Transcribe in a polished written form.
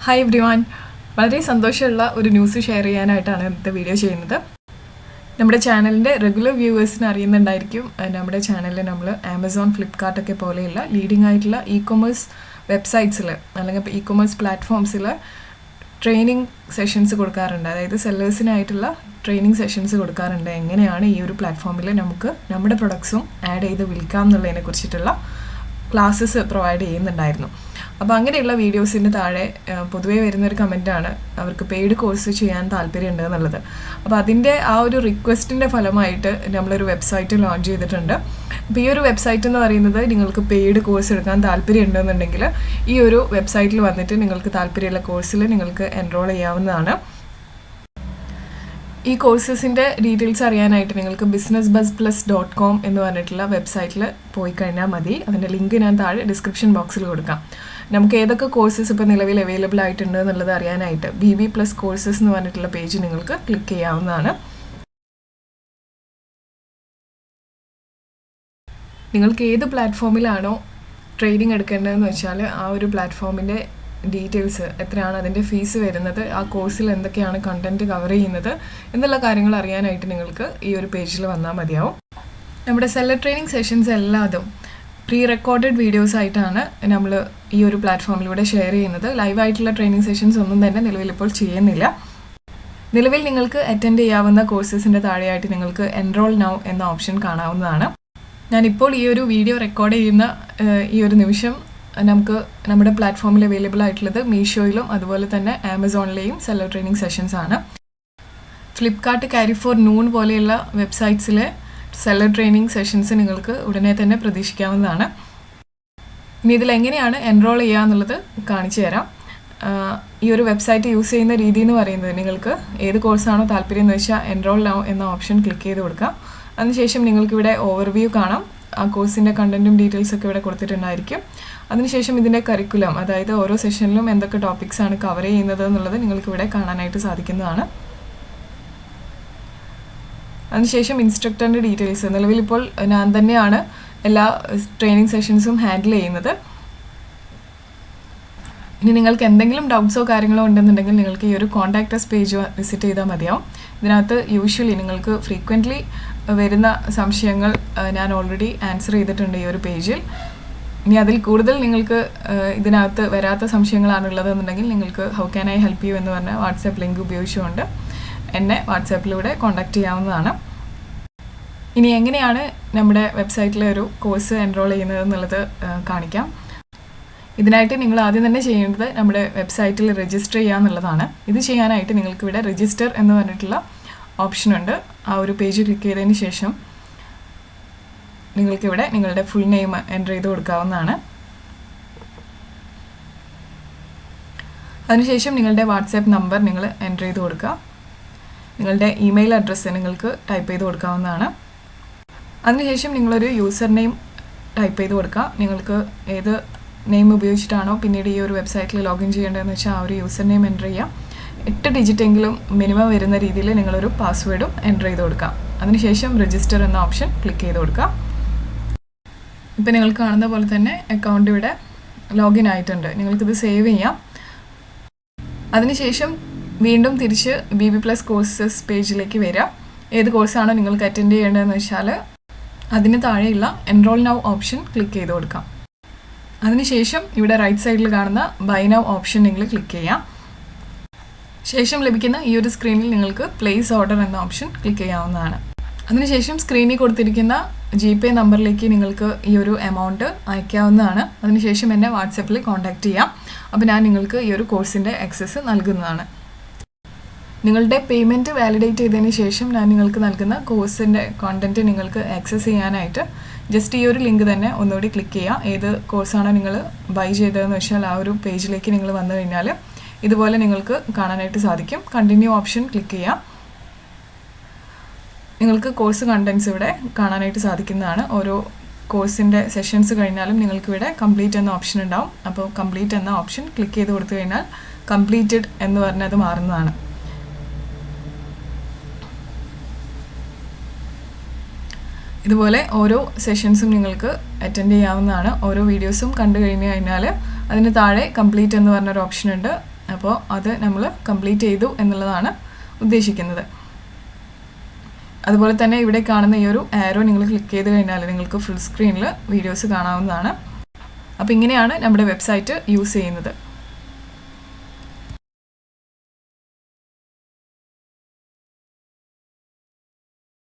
Hi everyone, വളരെ സന്തോഷമുള്ള ഒരു ന്യൂസ് ഷെയർ ചെയ്യാനായിട്ടാണ് ഇന്നത്തെ വീഡിയോ ചെയ്യുന്നത്. നമ്മുടെ ചാനലിൻ്റെ റെഗുലർ വ്യൂവേഴ്സിന് അറിയുന്നുണ്ടായിരിക്കും, നമ്മുടെ ചാനലിൽ നമ്മൾ ആമസോൺ, ഫ്ലിപ്കാർട്ടൊക്കെ പോലെയുള്ള ലീഡിംഗ് ആയിട്ടുള്ള ഇ-കൊമേഴ്സ് വെബ്സൈറ്റ്സിൽ അല്ലെങ്കിൽ ഇ-കൊമേഴ്സ് പ്ലാറ്റ്ഫോംസിൽ ട്രെയിനിങ് സെഷൻസ് കൊടുക്കാറുണ്ട്. അതായത് സെല്ലേഴ്സിനായിട്ടുള്ള ട്രെയിനിങ് സെഷൻസ് കൊടുക്കാറുണ്ട്. എങ്ങനെയാണ് ഈ ഒരു പ്ലാറ്റ്ഫോമിൽ നമുക്ക് നമ്മുടെ പ്രൊഡക്ട്സും ആഡ് ചെയ്ത് വിൽക്കാം എന്നുള്ളതിനെ കുറിച്ചിട്ടുള്ള ക്ലാസ്സസ് പ്രൊവൈഡ് ചെയ്യുന്നുണ്ടായിരുന്നു. അപ്പോൾ അങ്ങനെയുള്ള വീഡിയോസിൻ്റെ താഴെ പൊതുവേ വരുന്നൊരു കമൻറ്റാണ് അവർക്ക് പെയ്ഡ് കോഴ്സ് ചെയ്യാൻ താല്പര്യമുണ്ട് എന്നുള്ളത്. അപ്പോൾ അതിൻ്റെ ആ ഒരു റിക്വസ്റ്റിൻ്റെ ഫലമായിട്ട് നമ്മളൊരു വെബ്സൈറ്റ് ലോഞ്ച് ചെയ്തിട്ടുണ്ട്. അപ്പോൾ ഈ ഒരു വെബ്സൈറ്റ് എന്ന് പറയുന്നത് നിങ്ങൾക്ക് പെയ്ഡ് കോഴ്സ് എടുക്കാൻ താല്പര്യമുണ്ടെന്നുണ്ടെങ്കിൽ ഈ ഒരു വെബ്സൈറ്റിൽ വന്നിട്ട് നിങ്ങൾക്ക് താല്പര്യമുള്ള കോഴ്സിൽ നിങ്ങൾക്ക് എൻറോൾ ചെയ്യാവുന്നതാണ്. ഈ കോഴ്സസിൻ്റെ ഡീറ്റെയിൽസ് അറിയാനായിട്ട് നിങ്ങൾക്ക് businessbuzz.com എന്ന് പറഞ്ഞിട്ടുള്ള വെബ്സൈറ്റിൽ പോയി കഴിഞ്ഞാൽ മതി. അതിൻ്റെ ലിങ്ക് ഞാൻ താഴെ ഡിസ്ക്രിപ്ഷൻ ബോക്സിൽ കൊടുക്കാം. നമുക്ക് ഏതൊക്കെ കോഴ്സസ് ഇപ്പോൾ നിലവിൽ അവൈലബിൾ ആയിട്ടുണ്ട് എന്നുള്ളത് അറിയാനായിട്ട് BB+ കോഴ്സസ് എന്ന് പറഞ്ഞിട്ടുള്ള പേജ് നിങ്ങൾക്ക് ക്ലിക്ക് ചെയ്യാവുന്നതാണ്. നിങ്ങൾക്ക് ഏത് പ്ലാറ്റ്ഫോമിലാണോ ട്രെയിനിങ് എടുക്കേണ്ടതെന്ന് വെച്ചാൽ ആ ഒരു പ്ലാറ്റ്ഫോമിൻ്റെ ഡീറ്റെയിൽസ്, എത്രയാണ് അതിൻ്റെ ഫീസ് വരുന്നത്, ആ കോഴ്സിൽ എന്തൊക്കെയാണ് കണ്ടൻറ്റ് കവർ ചെയ്യുന്നത് എന്നുള്ള കാര്യങ്ങൾ അറിയാനായിട്ട് നിങ്ങൾക്ക് ഈ ഒരു പേജിൽ വന്നാൽ മതിയാവും. നമ്മുടെ സെല്ലർ ട്രെയിനിങ് സെഷൻസ് എല്ലാതും പ്രീ റെക്കോർഡഡ് വീഡിയോസ് ആയിട്ടാണ് നമ്മൾ ഈ ഒരു പ്ലാറ്റ്ഫോമിലൂടെ ഷെയർ ചെയ്യുന്നത്. ലൈവായിട്ടുള്ള ട്രെയിനിങ് സെഷൻസ് ഒന്നും തന്നെ നിലവിൽ ഇപ്പോൾ ചെയ്യുന്നില്ല. നിലവിൽ നിങ്ങൾക്ക് അറ്റൻഡ് ചെയ്യാവുന്ന കോഴ്സസിൻ്റെ താഴെയായിട്ട് നിങ്ങൾക്ക് എൻറോൾ നൗ എന്ന ഓപ്ഷൻ കാണാവുന്നതാണ്. ഞാനിപ്പോൾ ഈ ഒരു വീഡിയോ റെക്കോർഡ് ചെയ്യുന്ന ഈ ഒരു നിമിഷം നമുക്ക് നമ്മുടെ പ്ലാറ്റ്ഫോമിൽ അവൈലബിൾ ആയിട്ടുള്ളത് മീഷോയിലും അതുപോലെ തന്നെ ആമസോണിലെയും സെല്ലർ ട്രെയിനിങ് സെഷൻസ് ആണ്. ഫ്ലിപ്കാർട്ട്, കാരിഫോർ, നൂൺ പോലെയുള്ള വെബ്സൈറ്റ്സിലെ സെല്ലർ ട്രെയിനിങ് സെഷൻസ് നിങ്ങൾക്ക് ഉടനെ തന്നെ പ്രതീക്ഷിക്കാവുന്നതാണ്. ഇനി ഇതിലെങ്ങനെയാണ് എൻറോൾ ചെയ്യുക എന്നുള്ളത് കാണിച്ചു തരാം. ഈ ഒരു വെബ്സൈറ്റ് യൂസ് ചെയ്യുന്ന രീതി എന്ന് പറയുന്നത്, നിങ്ങൾക്ക് ഏത് കോഴ്സാണോ താല്പര്യം എന്ന് വെച്ചാൽ എൻറോൾ നൗ എന്ന ഓപ്ഷൻ ക്ലിക്ക് ചെയ്ത് കൊടുക്കാം. അതിനുശേഷം നിങ്ങൾക്കിവിടെ ഓവർവ്യൂ കാണാം. ആ കോഴ്സിൻ്റെ കണ്ടൻറ്റും ഡീറ്റെയിൽസൊക്കെ ഇവിടെ കൊടുത്തിട്ടുണ്ടായിരിക്കും. അതിനുശേഷം ഇതിൻ്റെ കരിക്കുലം, അതായത് ഓരോ സെഷനിലും എന്തൊക്കെ ടോപ്പിക്സാണ് കവർ ചെയ്യുന്നത് എന്നുള്ളത് നിങ്ങൾക്കിവിടെ കാണാനായിട്ട് സാധിക്കുന്നതാണ്. അതിനുശേഷം ഇൻസ്ട്രക്ടറിൻ്റെ ഡീറ്റെയിൽസ്, നിലവിലിപ്പോൾ ഞാൻ തന്നെയാണ് എല്ലാ ട്രെയിനിങ് സെഷൻസും ഹാൻഡിൽ ചെയ്യുന്നത്. ഇനി നിങ്ങൾക്ക് എന്തെങ്കിലും ഡൗട്ട്സോ കാര്യങ്ങളോ ഉണ്ടെന്നുണ്ടെങ്കിൽ നിങ്ങൾക്ക് ഈ ഒരു കോൺടാക്ട് അസ് പേജ് വിസിറ്റ് ചെയ്താൽ മതിയാവും. ഇതിനകത്ത് യൂഷ്വലി നിങ്ങൾക്ക് ഫ്രീക്വൻ്റ്ലി വരുന്ന സംശയങ്ങൾ ഞാൻ ഓൾറെഡി ആൻസർ ചെയ്തിട്ടുണ്ട് ഈ ഒരു പേജിൽ. ഇനി അതിൽ കൂടുതൽ നിങ്ങൾക്ക് ഇതിനകത്ത് വരാത്ത സംശയങ്ങളാണുള്ളതെന്നുണ്ടെങ്കിൽ നിങ്ങൾക്ക് how can I help you എന്ന് പറഞ്ഞ വാട്സാപ്പ് ലിങ്ക് ഉപയോഗിച്ചുകൊണ്ട് എന്നെ വാട്സാപ്പിലൂടെ കോൺടാക്ട് ചെയ്യാവുന്നതാണ്. ഇനി എങ്ങനെയാണ് നമ്മുടെ വെബ്സൈറ്റിലെ ഒരു കോഴ്സ് എൻറോൾ ചെയ്യുന്നത് എന്നുള്ളത് കാണിക്കാം. ഇതിനായിട്ട് നിങ്ങൾ ആദ്യം തന്നെ ചെയ്യേണ്ടത് നമ്മുടെ വെബ്സൈറ്റിൽ രജിസ്റ്റർ ചെയ്യുക എന്നുള്ളതാണ്. ഇത് ചെയ്യാനായിട്ട് നിങ്ങൾക്കിവിടെ രജിസ്റ്റർ എന്ന് പറഞ്ഞിട്ടുള്ള ഓപ്ഷനുണ്ട്. ആ ഒരു പേജ് ക്ലിക്ക് ചെയ്തതിന് ശേഷം നിങ്ങൾക്കിവിടെ നിങ്ങളുടെ ഫുൾ നെയിം എൻ്റർ ചെയ്ത് കൊടുക്കാവുന്നതാണ്. അതിനുശേഷം നിങ്ങളുടെ വാട്സാപ്പ് നമ്പർ നിങ്ങൾ എൻ്റർ ചെയ്ത് കൊടുക്കുക. നിങ്ങളുടെ ഇമെയിൽ അഡ്രസ്സ് നിങ്ങൾക്ക് ടൈപ്പ് ചെയ്ത് കൊടുക്കാവുന്നതാണ്. അതിനുശേഷം നിങ്ങളൊരു യൂസർ നെയിം ടൈപ്പ് ചെയ്ത് കൊടുക്കുക. നിങ്ങൾക്ക് ഏത് നെയിം ഉപയോഗിച്ചിട്ടാണോ പിന്നീട് ഈ ഒരു വെബ്സൈറ്റിൽ ലോഗിൻ ചെയ്യേണ്ടതെന്ന് വെച്ചാൽ ആ ഒരു യൂസർ നെയിം എൻ്റർ ചെയ്യാം. 8 ഡിജിറ്റെങ്കിലും മിനിമം വരുന്ന രീതിയിൽ നിങ്ങളൊരു പാസ്വേഡും എൻ്റർ ചെയ്ത് കൊടുക്കാം. അതിനുശേഷം രജിസ്റ്റർ എന്ന ഓപ്ഷൻ ക്ലിക്ക് ചെയ്ത് കൊടുക്കുക. ഇപ്പോൾ നിങ്ങൾക്ക് കാണുന്ന പോലെ തന്നെ അക്കൗണ്ട് ഇവിടെ ലോഗിൻ ആയിട്ടുണ്ട്. നിങ്ങൾക്കിത് സേവ് ചെയ്യാം. അതിനുശേഷം വീണ്ടും തിരിച്ച് BB+ കോഴ്സസ് പേജിലേക്ക് വരിക. ഏത് കോഴ്സാണോ നിങ്ങൾക്ക് അറ്റൻഡ് ചെയ്യേണ്ടതെന്ന് വെച്ചാൽ അതിന് താഴെയുള്ള എൻറോൾ നൗ ഓപ്ഷൻ ക്ലിക്ക് ചെയ്ത് കൊടുക്കാം. അതിനുശേഷം ഇവിടെ റൈറ്റ് സൈഡിൽ കാണുന്ന ബൈ നൗ ഓപ്ഷൻ നിങ്ങൾ ക്ലിക്ക് ചെയ്യാം. ശേഷം ലഭിക്കുന്ന ഈ ഒരു സ്ക്രീനിൽ നിങ്ങൾക്ക് പ്ലേസ് ഓർഡർ എന്ന ഓപ്ഷൻ ക്ലിക്ക് ചെയ്യാവുന്നതാണ്. അതിനുശേഷം സ്ക്രീനിൽ കൊടുത്തിരിക്കുന്ന GPay നമ്പറിലേക്ക് നിങ്ങൾക്ക് ഈ ഒരു എമൗണ്ട് അയക്കാവുന്നതാണ്. അതിനുശേഷം എന്നെ വാട്സാപ്പിൽ കോൺടാക്റ്റ് ചെയ്യാം. അപ്പോൾ ഞാൻ നിങ്ങൾക്ക് ഈ ഒരു കോഴ്സിൻ്റെ ആക്സസ് നൽകുന്നതാണ്. നിങ്ങളുടെ പേയ്മെൻറ്റ് വാലിഡേറ്റ് ചെയ്തതിന് ശേഷം ഞാൻ നിങ്ങൾക്ക് നൽകുന്ന കോഴ്സിൻ്റെ കോണ്ടൻറ്റ് നിങ്ങൾക്ക് ആക്സസ് ചെയ്യാനായിട്ട് ജസ്റ്റ് ഈ ഒരു ലിങ്ക് തന്നെ ഒന്നുകൂടി ക്ലിക്ക് ചെയ്യുക. ഏത് കോഴ്സാണോ നിങ്ങൾ ബൈ ചെയ്തതെന്ന് വെച്ചാൽ ആ ഒരു പേജിലേക്ക് നിങ്ങൾ വന്നു കഴിഞ്ഞാൽ ഇതുപോലെ നിങ്ങൾക്ക് കാണാനായിട്ട് സാധിക്കും. കണ്ടിന്യൂ ഓപ്ഷൻ ക്ലിക്ക് ചെയ്യാം. നിങ്ങൾക്ക് കോഴ്സ് കണ്ടൻറ്റ്സ് ഇവിടെ കാണാനായിട്ട് സാധിക്കുന്നതാണ്. ഓരോ കോഴ്സിൻ്റെ സെഷൻസ് കഴിഞ്ഞാലും നിങ്ങൾക്കിവിടെ കംപ്ലീറ്റ് എന്ന ഓപ്ഷൻ ഉണ്ടാവും. അപ്പോൾ കംപ്ലീറ്റ് എന്ന ഓപ്ഷൻ ക്ലിക്ക് ചെയ്ത് കൊടുത്തു കഴിഞ്ഞാൽ കംപ്ലീറ്റഡ് എന്ന് പറഞ്ഞത് മാറുന്നതാണ്. ഇതുപോലെ ഓരോ സെഷൻസും നിങ്ങൾക്ക് അറ്റൻഡ് ചെയ്യാവുന്നതാണ്. ഓരോ വീഡിയോസും കണ്ടു കഴിഞ്ഞ് കഴിഞ്ഞാൽ അതിന് താഴെ കംപ്ലീറ്റ് എന്ന് പറഞ്ഞൊരു ഓപ്ഷൻ ഉണ്ട്. അപ്പോൾ അത് നമ്മൾ കംപ്ലീറ്റ് ചെയ്തു എന്നുള്ളതാണ് ഉദ്ദേശിക്കുന്നത്. അതുപോലെ തന്നെ ഇവിടെ കാണുന്ന ഈ ഒരു ആരോ നിങ്ങൾ ക്ലിക്ക് ചെയ്ത് കഴിഞ്ഞാൽ നിങ്ങൾക്ക് ഫുൾ സ്ക്രീനിൽ വീഡിയോസ് കാണാവുന്നതാണ്. അപ്പോൾ ഇങ്ങനെയാണ് നമ്മുടെ വെബ്സൈറ്റ് യൂസ് ചെയ്യുന്നത്.